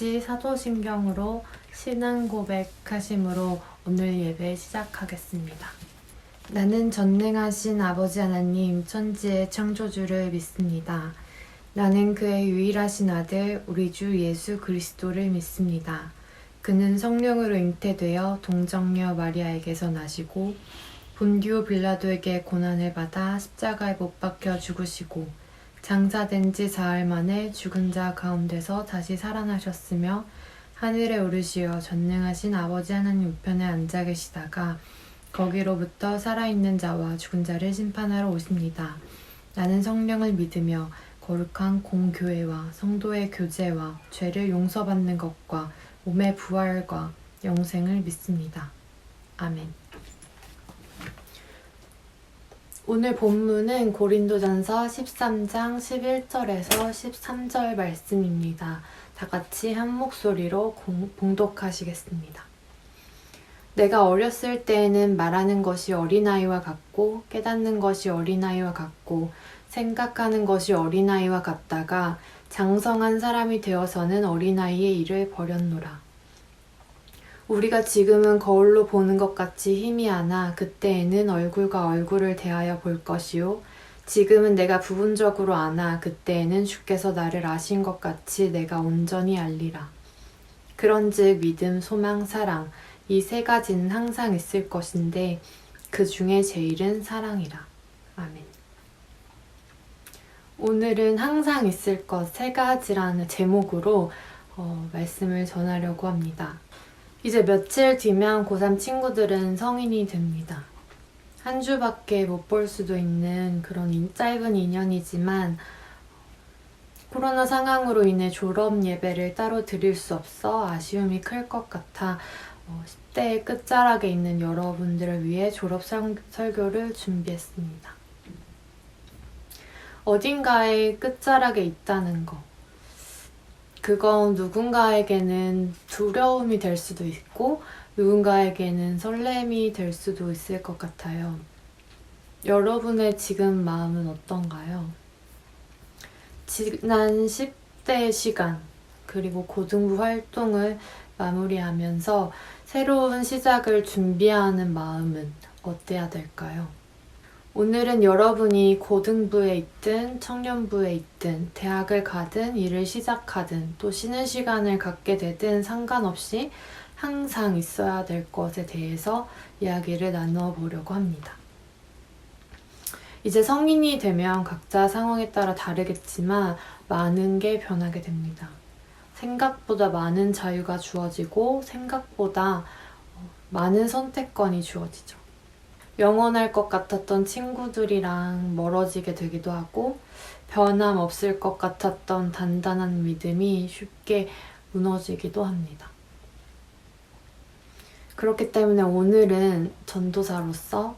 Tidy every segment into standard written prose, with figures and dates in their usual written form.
같이 사도신경으로 신앙 고백하심으로 오늘 예배 시작하겠습니다. 나는 전능하신 아버지 하나님 천지의 창조주를 믿습니다. 나는 그의 유일하신 아들 우리 주 예수 그리스도를 믿습니다. 그는 성령으로 잉태되어 동정녀 마리아에게서 나시고 본디오 빌라도에게 고난을 받아 십자가에 못 박혀 죽으시고 장사된 지 사흘 만에 죽은 자 가운데서 다시 살아나셨으며 하늘에 오르시어 전능하신 아버지 하나님 우편에 앉아 계시다가 거기로부터 살아있는 자와 죽은 자를 심판하러 오십니다. 나는 성령을 믿으며 거룩한 공교회와 성도의 교제와 죄를 용서받는 것과 몸의 부활과 영생을 믿습니다. 아멘. 오늘 본문은 고린도전서 13장 11절에서 13절 말씀입니다. 다 같이 한 목소리로 봉독하시겠습니다. 내가 어렸을 때에는 말하는 것이 어린아이와 같고 깨닫는 것이 어린아이와 같고 생각하는 것이 어린아이와 같다가 장성한 사람이 되어서는 어린아이의 일을 버렸노라. 우리가 지금은 거울로 보는 것 같이 희미하나 그때에는 얼굴과 얼굴을 대하여 볼 것이요 지금은 내가 부분적으로 아나 그때에는 주께서 나를 아신 것 같이 내가 온전히 알리라. 그런즉 믿음, 소망, 사랑 이 세 가지는 항상 있을 것인데 그 중에 제일은 사랑이라. 아멘. 오늘은 항상 있을 것 세 가지라는 제목으로 말씀을 전하려고 합니다. 이제 며칠 뒤면 고3 친구들은 성인이 됩니다. 한 주밖에 못 볼 수도 있는 그런 짧은 인연이지만 코로나 상황으로 인해 졸업 예배를 따로 드릴 수 없어 아쉬움이 클 것 같아 10대의 끝자락에 있는 여러분들을 위해 졸업 설교를 준비했습니다. 어딘가에 끝자락에 있다는 거. 그건 누군가에게는 두려움이 될 수도 있고 누군가에게는 설렘이 될 수도 있을 것 같아요. 여러분의 지금 마음은 어떤가요? 지난 10대 시간 그리고 고등부 활동을 마무리하면서 새로운 시작을 준비하는 마음은 어때야 될까요? 오늘은 여러분이 고등부에 있든 청년부에 있든 대학을 가든 일을 시작하든 또 쉬는 시간을 갖게 되든 상관없이 항상 있어야 될 것에 대해서 이야기를 나누어 보려고 합니다. 이제 성인이 되면 각자 상황에 따라 다르겠지만 많은 게 변하게 됩니다. 생각보다 많은 자유가 주어지고 생각보다 많은 선택권이 주어지죠. 영원할 것 같았던 친구들이랑 멀어지게 되기도 하고 변함없을 것 같았던 단단한 믿음이 쉽게 무너지기도 합니다. 그렇기 때문에 오늘은 전도사로서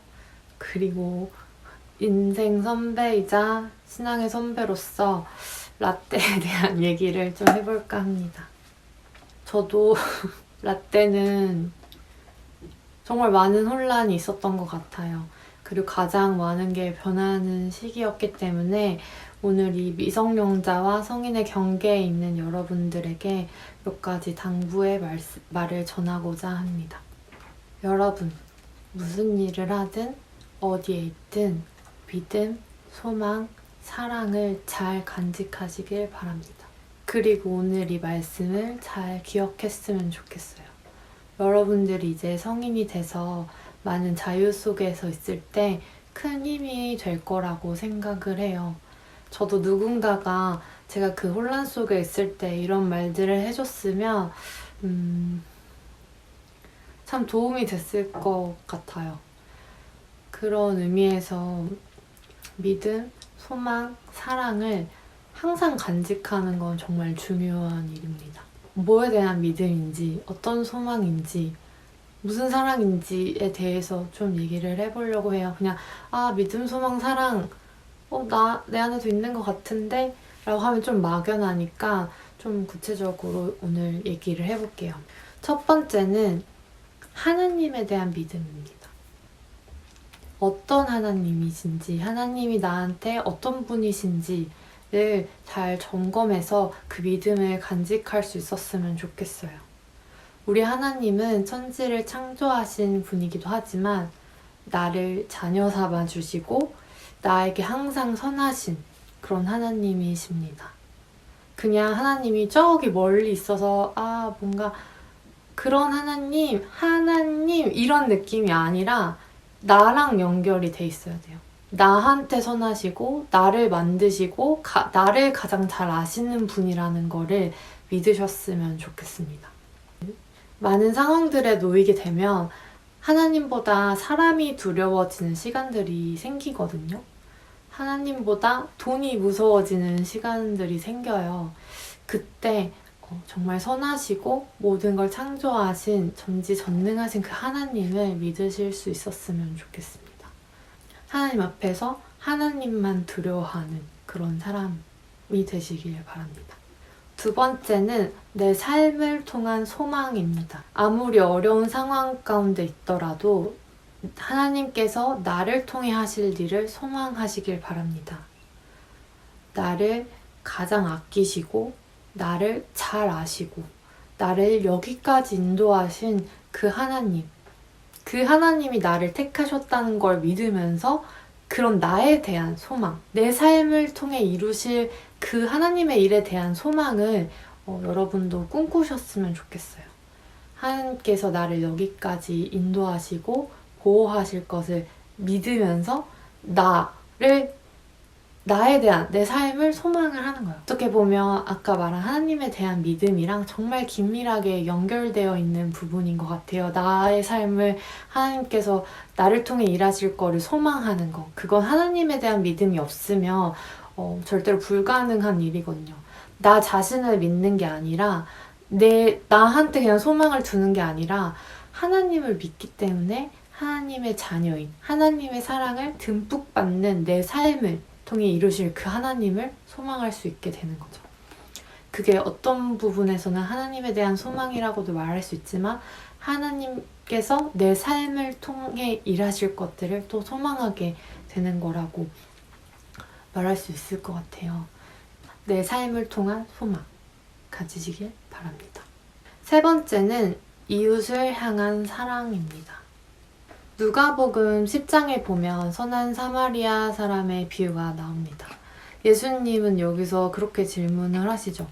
그리고 인생 선배이자 신앙의 선배로서 라떼에 대한 얘기를 좀 해볼까 합니다. 저도 라떼는 정말 많은 혼란이 있었던 것 같아요. 그리고 가장 많은 게 변하는 시기였기 때문에 오늘 이 미성년자와 성인의 경계에 있는 여러분들에게 몇 가지 당부의 말을 전하고자 합니다. 여러분, 무슨 일을 하든 어디에 있든 믿음, 소망, 사랑을 잘 간직하시길 바랍니다. 그리고 오늘 이 말씀을 잘 기억했으면 좋겠어요. 여러분들이 이제 성인이 돼서 많은 자유 속에서 있을 때 큰 힘이 될 거라고 생각을 해요. 저도 누군가가 제가 그 혼란 속에 있을 때 이런 말들을 해줬으면 참 도움이 됐을 것 같아요. 그런 의미에서 믿음, 소망, 사랑을 항상 간직하는 건 정말 중요한 일입니다. 뭐에 대한 믿음인지, 어떤 소망인지, 무슨 사랑인지에 대해서 좀 얘기를 해보려고 해요. 그냥 믿음, 소망, 사랑 내 안에도 있는 것 같은데? 라고 하면 좀 막연하니까 좀 구체적으로 오늘 얘기를 해볼게요. 첫 번째는 하나님에 대한 믿음입니다. 어떤 하나님이신지, 하나님이 나한테 어떤 분이신지 잘 점검해서 그 믿음을 간직할 수 있었으면 좋겠어요. 우리 하나님은 천지를 창조하신 분이기도 하지만 나를 자녀 삼아 주시고 나에게 항상 선하신 그런 하나님이십니다. 그냥 하나님이 저기 멀리 있어서 뭔가 그런 하나님 이런 느낌이 아니라 나랑 연결이 돼 있어야 돼요. 나한테 선하시고 나를 만드시고 나를 가장 잘 아시는 분이라는 거를 믿으셨으면 좋겠습니다. 많은 상황들에 놓이게 되면 하나님보다 사람이 두려워지는 시간들이 생기거든요. 하나님보다 돈이 무서워지는 시간들이 생겨요. 그때 정말 선하시고 모든 걸 창조하신 전지전능하신 그 하나님을 믿으실 수 있었으면 좋겠습니다. 하나님 앞에서 하나님만 두려워하는 그런 사람이 되시길 바랍니다. 두 번째는 내 삶을 통한 소망입니다. 아무리 어려운 상황 가운데 있더라도 하나님께서 나를 통해 하실 일을 소망하시길 바랍니다. 나를 가장 아끼시고 나를 잘 아시고 나를 여기까지 인도하신 그 하나님이 나를 택하셨다는 걸 믿으면서 그런 나에 대한 소망, 내 삶을 통해 이루실 그 하나님의 일에 대한 소망을 여러분도 꿈꾸셨으면 좋겠어요. 하나님께서 나를 여기까지 인도하시고 보호하실 것을 믿으면서 나에 대한 내 삶을 소망을 하는 거예요. 어떻게 보면 아까 말한 하나님에 대한 믿음이랑 정말 긴밀하게 연결되어 있는 부분인 것 같아요. 나의 삶을 하나님께서 나를 통해 일하실 거를 소망하는 거. 그건 하나님에 대한 믿음이 없으면 절대로 불가능한 일이거든요. 나 자신을 믿는 게 아니라 나한테 그냥 소망을 두는 게 아니라 하나님을 믿기 때문에 하나님의 자녀인 하나님의 사랑을 듬뿍 받는 내 삶을 통해 이루실 그 하나님을 소망할 수 있게 되는 거죠. 그게 어떤 부분에서는 하나님에 대한 소망이라고도 말할 수 있지만 하나님께서 내 삶을 통해 일하실 것들을 또 소망하게 되는 거라고 말할 수 있을 것 같아요. 내 삶을 통한 소망 가지시길 바랍니다. 세 번째는 이웃을 향한 사랑입니다. 누가복음 10장에 보면 선한 사마리아 사람의 비유가 나옵니다. 예수님은 여기서 그렇게 질문을 하시죠.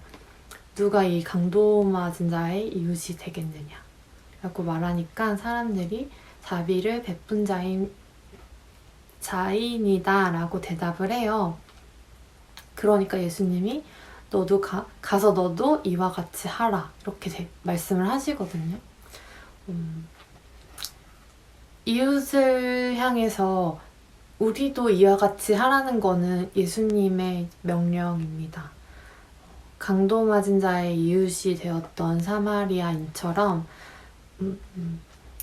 누가 이 강도 맞은 자의 이웃이 되겠느냐? 라고 말하니까 사람들이 자비를 베푼 자인이다 라고 대답을 해요. 그러니까 예수님이 가서 너도 이와 같이 하라 이렇게 말씀을 하시거든요. 이웃을 향해서 우리도 이와 같이 하라는 거는 예수님의 명령입니다. 강도 맞은 자의 이웃이 되었던 사마리아인처럼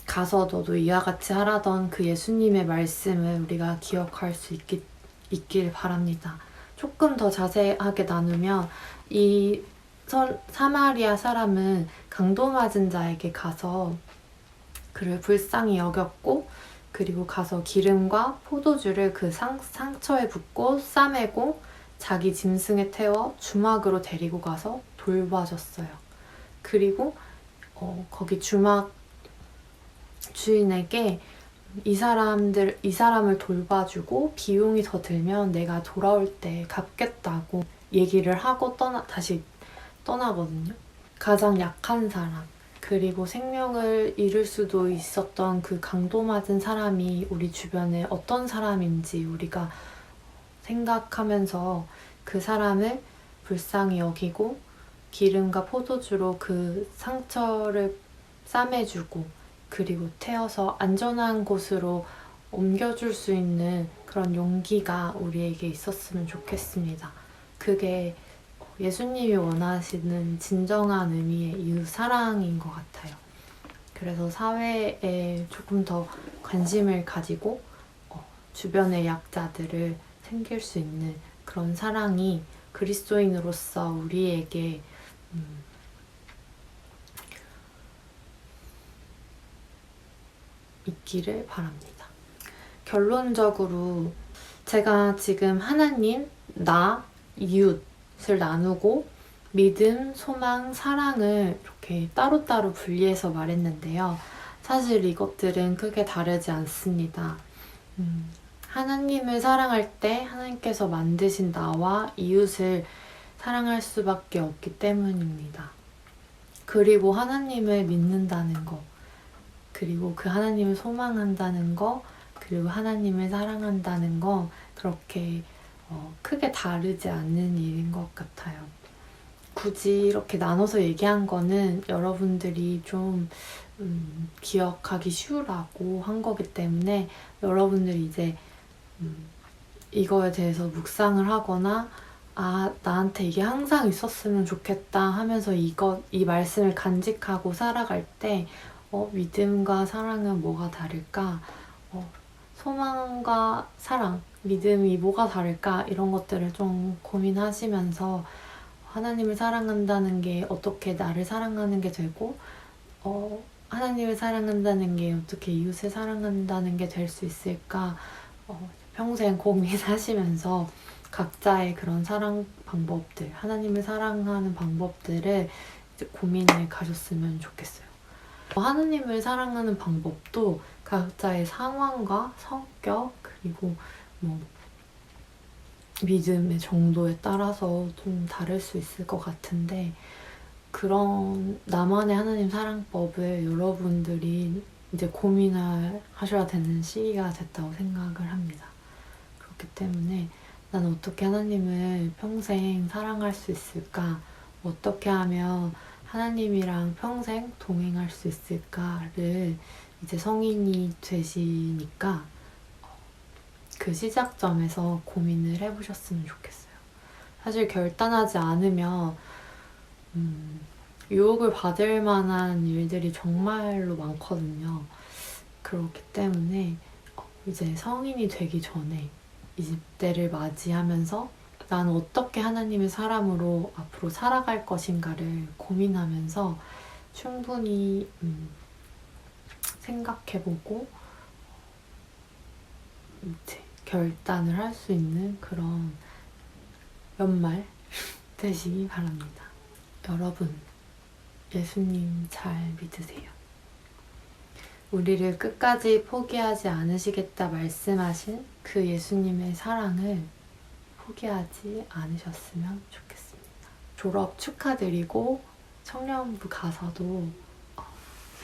가서 너도 이와 같이 하라던 그 예수님의 말씀을 우리가 기억할 수 있길 바랍니다. 조금 더 자세하게 나누면 이 사마리아 사람은 강도 맞은 자에게 가서 그를 불쌍히 여겼고 그리고 가서 기름과 포도주를 그 상처에 붓고 싸매고 자기 짐승에 태워 주막으로 데리고 가서 돌봐줬어요. 그리고 거기 주막 주인에게 이 사람을 돌봐주고 비용이 더 들면 내가 돌아올 때 갚겠다고 얘기를 하고 다시 떠나거든요. 가장 약한 사람 그리고 생명을 잃을 수도 있었던 그 강도 맞은 사람이 우리 주변에 어떤 사람인지 우리가 생각하면서 그 사람을 불쌍히 여기고 기름과 포도주로 그 상처를 싸매주고 그리고 태워서 안전한 곳으로 옮겨줄 수 있는 그런 용기가 우리에게 있었으면 좋겠습니다. 그게 예수님이 원하시는 진정한 의미의 이웃 사랑인 것 같아요. 그래서 사회에 조금 더 관심을 가지고 주변의 약자들을 챙길 수 있는 그런 사랑이 그리스도인으로서 우리에게 있기를 바랍니다. 결론적으로 제가 지금 하나님, 나 이웃을 나누고 믿음, 소망, 사랑을 이렇게 따로따로 분리해서 말했는데요. 사실 이것들은 크게 다르지 않습니다. 하나님을 사랑할 때 하나님께서 만드신 나와 이웃을 사랑할 수밖에 없기 때문입니다. 그리고 하나님을 믿는다는 것, 그리고 그 하나님을 소망한다는 것, 그리고 하나님을 사랑한다는 것, 그렇게 크게 다르지 않는 일인 것 같아요. 굳이 이렇게 나눠서 얘기한 거는 여러분들이 좀 기억하기 쉬우라고 한 거기 때문에 여러분들이 이제 이거에 대해서 묵상을 하거나 나한테 이게 항상 있었으면 좋겠다 하면서 이 말씀을 간직하고 살아갈 때 믿음과 사랑은 뭐가 다를까? 소망과 사랑, 믿음이 뭐가 다를까? 이런 것들을 좀 고민하시면서 하나님을 사랑한다는 게 어떻게 나를 사랑하는 게 되고 하나님을 사랑한다는 게 어떻게 이웃을 사랑한다는 게 될 수 있을까? 평생 고민하시면서 각자의 그런 사랑 방법들, 하나님을 사랑하는 방법들을 이제 고민을 가졌으면 좋겠어요. 하나님을 사랑하는 방법도 각자의 상황과 성격 그리고 믿음의 정도에 따라서 좀 다를 수 있을 것 같은데 그런 나만의 하나님 사랑법을 여러분들이 이제 고민을 하셔야 되는 시기가 됐다고 생각을 합니다. 그렇기 때문에 나는 어떻게 하나님을 평생 사랑할 수 있을까? 어떻게 하면 하나님이랑 평생 동행할 수 있을까를 이제 성인이 되시니까 그 시작점에서 고민을 해보셨으면 좋겠어요. 사실 결단하지 않으면 유혹을 받을 만한 일들이 정말로 많거든요. 그렇기 때문에 이제 성인이 되기 전에 20대를 맞이하면서 나는 어떻게 하나님의 사람으로 앞으로 살아갈 것인가를 고민하면서 충분히 생각해보고 이제 결단을 할 수 있는 그런 연말 되시기 바랍니다. 여러분, 예수님 잘 믿으세요. 우리를 끝까지 포기하지 않으시겠다 말씀하신 그 예수님의 사랑을 포기하지 않으셨으면 좋겠습니다. 졸업 축하드리고 청년부 가서도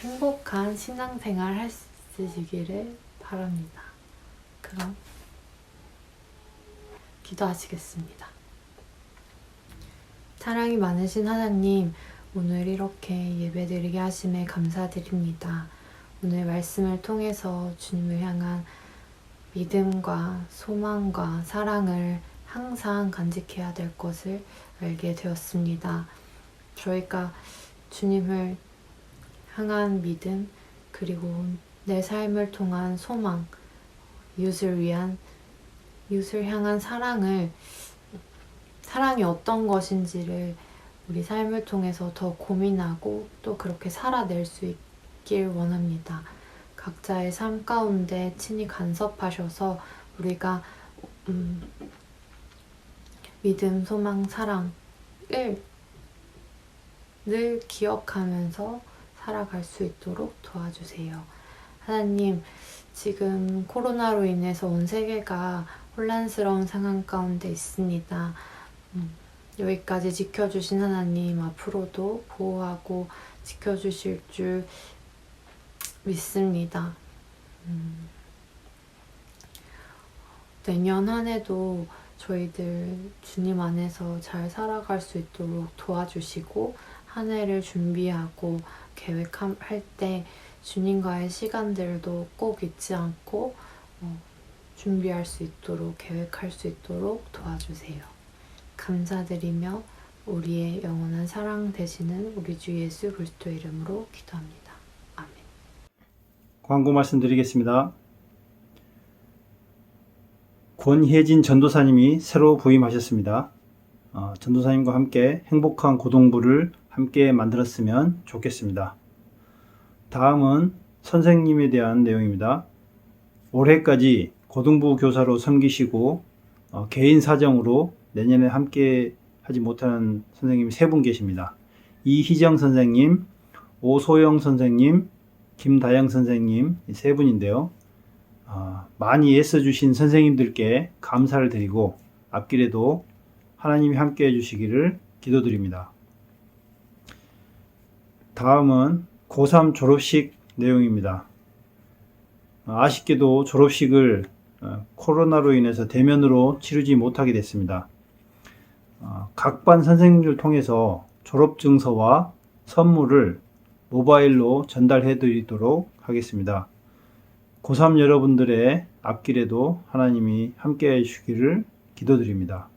행복한 신앙생활 할 수 있으시기를 바랍니다. 그럼 기도하시겠습니다. 사랑이 많으신 하나님, 오늘 이렇게 예배드리게 하심에 감사드립니다. 오늘 말씀을 통해서 주님을 향한 믿음과 소망과 사랑을 항상 간직해야 될 것을 알게 되었습니다. 저희가 주님을 향한 믿음, 그리고 내 삶을 통한 소망, 이웃을 향한 사랑이 어떤 것인지를 우리 삶을 통해서 더 고민하고 또 그렇게 살아낼 수 있길 원합니다. 각자의 삶 가운데 친히 간섭하셔서 우리가 믿음, 소망, 사랑을 늘 기억하면서 살아갈 수 있도록 도와주세요. 하나님, 지금 코로나로 인해서 온 세계가 혼란스러운 상황 가운데 있습니다. 여기까지 지켜주신 하나님, 앞으로도 보호하고 지켜주실 줄 믿습니다. 내년 한 해도 저희들 주님 안에서 잘 살아갈 수 있도록 도와주시고 한 해를 준비하고 계획할 때 주님과의 시간들도 꼭 잊지 않고 준비할 수 있도록 계획할 수 있도록 도와주세요. 감사드리며 우리의 영원한 사랑 되시는 우리 주 예수 그리스도의 이름으로 기도합니다. 아멘. 광고 말씀드리겠습니다. 권혜진 전도사님이 새로 부임하셨습니다. 전도사님과 함께 행복한 고동부를 함께 만들었으면 좋겠습니다. 다음은 선생님에 대한 내용입니다. 올해까지 고등부 교사로 섬기시고 개인 사정으로 내년에 함께 하지 못하는 선생님이 3분 계십니다. 이희정 선생님, 오소영 선생님, 김다영 선생님, 이 3분인데요. 많이 애써주신 선생님들께 감사를 드리고 앞길에도 하나님이 함께 해주시기를 기도드립니다. 다음은 고3 졸업식 내용입니다. 아쉽게도 졸업식을 코로나로 인해서 대면으로 치르지 못하게 됐습니다. 각 반 선생님들 통해서 졸업증서와 선물을 모바일로 전달해 드리도록 하겠습니다. 고3 여러분들의 앞길에도 하나님이 함께 해주시기를 기도드립니다.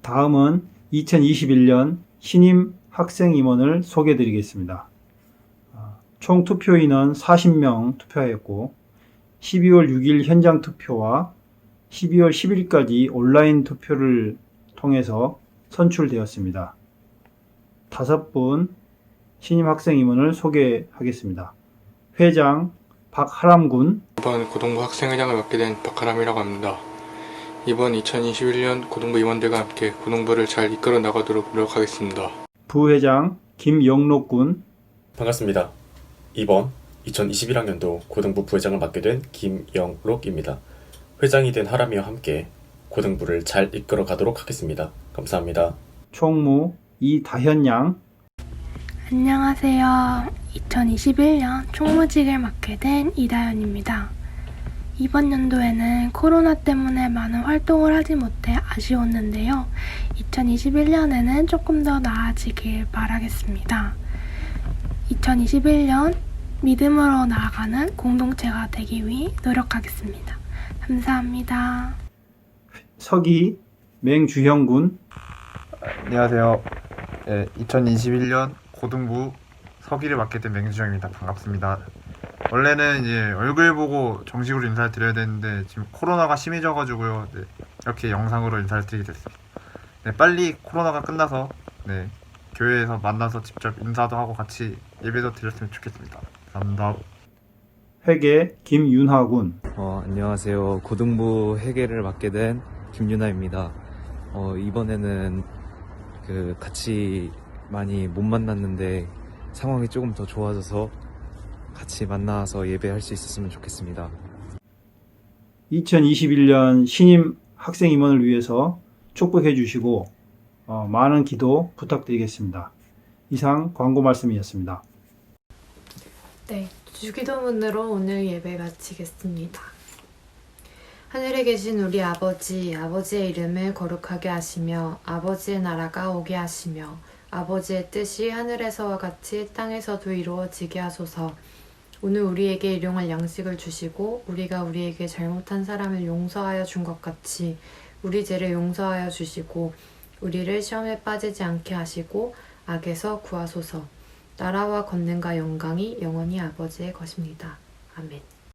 다음은 2021년 신임 학생 임원을 소개해 드리겠습니다. 총 투표인은 40명 투표하였고 12월 6일 현장 투표와 12월 10일까지 온라인 투표를 통해서 선출되었습니다. 5분 신임 학생 임원을 소개하겠습니다. 회장 박하람군, 이번 고등부 학생회장을 맡게 된 박하람이라고 합니다. 이번 2021년 고등부 임원들과 함께 고등부를 잘 이끌어 나가도록 노력하겠습니다. 부회장 김영록군, 반갑습니다. 이번 2021학년도 고등부 부회장을 맡게 된 김영록입니다. 회장이 된 하람이와 함께 고등부를 잘 이끌어 가도록 하겠습니다. 감사합니다. 총무 이다현양, 안녕하세요. 2021년 총무직을 맡게 된 이다연입니다. 이번 연도에는 코로나 때문에 많은 활동을 하지 못해 아쉬웠는데요. 2021년에는 조금 더 나아지길 바라겠습니다. 2021년 믿음으로 나아가는 공동체가 되기 위해 노력하겠습니다. 감사합니다. 서기 맹주형군, 안녕하세요. 2021년 고등부 서기를 맡게 된 맹주정입니다. 반갑습니다. 원래는 이제 얼굴 보고 정식으로 인사를 드려야 되는데 지금 코로나가 심해져가지고요. 네, 이렇게 영상으로 인사를 드리게 됐습니다. 네, 빨리 코로나가 끝나서 교회에서 만나서 직접 인사도 하고 같이 예배도 드렸으면 좋겠습니다. 감사합니다. 회계 김윤하군, 안녕하세요. 고등부 회계를 맡게 된 김윤아입니다. 이번에는 같이 많이 못 만났는데 상황이 조금 더 좋아져서 같이 만나서 예배할 수 있었으면 좋겠습니다. 2021년 신임 학생 임원을 위해서 축복해 주시고 많은 기도 부탁드리겠습니다. 이상 광고 말씀이었습니다. 네, 주기도문으로 오늘 예배 마치겠습니다. 하늘에 계신 우리 아버지, 아버지의 이름을 거룩하게 하시며 아버지의 나라가 오게 하시며 아버지의 뜻이 하늘에서와 같이 땅에서도 이루어지게 하소서. 오늘 우리에게 일용할 양식을 주시고 우리가 우리에게 잘못한 사람을 용서하여 준 것 같이 우리 죄를 용서하여 주시고 우리를 시험에 빠지지 않게 하시고 악에서 구하소서. 나라와 권능과 영광이 영원히 아버지의 것입니다. 아멘.